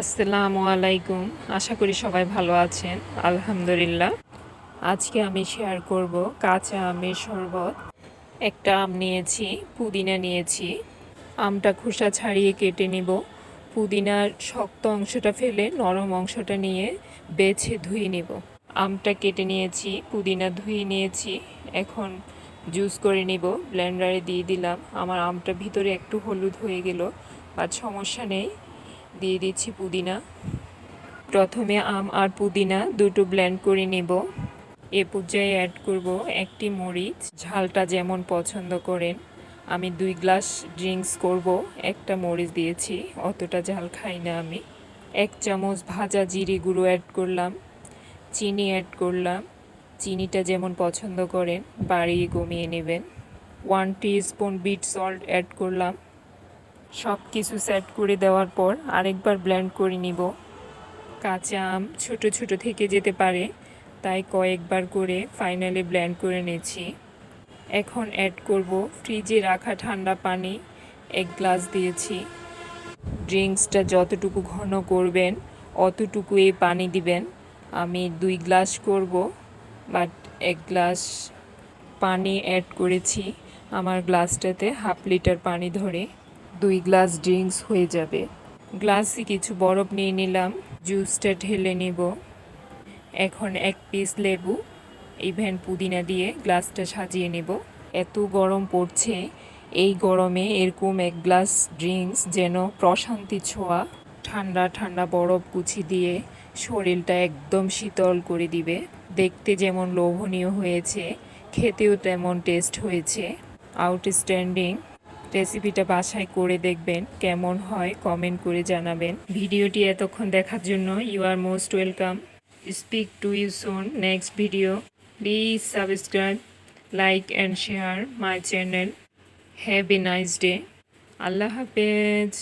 আসসালামু আলাইকুম। আশা করি সবাই ভালো আছেন। আলহামদুলিল্লাহ। আজকে আমি শেয়ার করব কাঁচা আমের শরবত। একটা আম নিয়েছি, পুদিনা নিয়েছি। আমটা খোসা ছাড়িয়ে কেটে নিব। পুদিনার শক্ত অংশটা ফেলে নরম অংশটা নিয়ে বেছে ধুয়ে নিব। আমটা কেটে নিয়েছি, পুদিনা ধুয়ে নিয়েছি। এখন জুস করে নিব। ব্লেন্ডারে দিয়ে দিলাম। আমার আমটা ভিতরে একটু হলুদ হয়ে গেল, আর সমস্যা নেই। দিয়ে দিচ্ছি পুদিনা। প্রথমে আম আর পুদিনা দুটো ব্লেন্ড করে নেব। এ পর্যায়ে অ্যাড করব একটি মরিচ, ঝালটা যেমন পছন্দ করেন। আমি 2 গ্লাস ড্রিঙ্কস করব, একটা মরিচ দিয়েছি, অতটা ঝাল খাই না আমি। 1 চামচ ভাজা জিরে গুঁড়ো অ্যাড করলাম। চিনি অ্যাড করলাম। চিনিটা যেমন পছন্দ করেন বাড়িয়ে কমিয়ে নেবেন। 1 টিস্পুন বিট সল্ট অ্যাড করলাম। সব কিছু সেট করে দেওয়ার পর আরেকবার ব্লেন্ড করে নিব। কাঁচা আম ছোট ছোট থেকে যেতে পারে, তাই কয়েকবার করে ফাইনালি ব্লেন্ড করে নিয়েছি। এখন অ্যাড করব ফ্রিজে রাখা ঠান্ডা পানি, 1 গ্লাস দিয়েছি। ড্রিঙ্কসটা যতটুকু ঘন করবেন অতটুকু এই পানি দিবেন। আমি 2 গ্লাস করব, বাট 1 গ্লাস পানি অ্যাড করেছি। আমার গ্লাসটাতে হাফ লিটার পানি ধরে 2 গ্লাস ড্রিঙ্কস হয়ে যাবে। গ্লাসে কিছু বরফ নিয়ে নিলাম, জুসটা ঢেলে নেব। এখন 1 পিস লেবু, ইভেন পুদিনা দিয়ে গ্লাসটা সাজিয়ে নেব। এত গরম পড়ছে, এই গরমে এরকম 1 গ্লাস ড্রিঙ্কস যেন প্রশান্তি ছোঁয়া। ঠান্ডা ঠান্ডা বরফ কুচি দিয়ে শরীরটা একদম শীতল করে দিবে। দেখতে যেমন লোভনীয় হয়েছে, খেতেও তেমন টেস্ট হয়েছে। আউটস্ট্যান্ডিং। রেসিপিটা বাসায় করে দেখবেন, কেমন হয় কমেন্ট করে জানাবেন। ভিডিওটি এতক্ষণ দেখার জন্য you are most welcome. Speak to you soon next video. Please subscribe, like and share my channel. Have a nice day. আল্লাহ হাফেজ।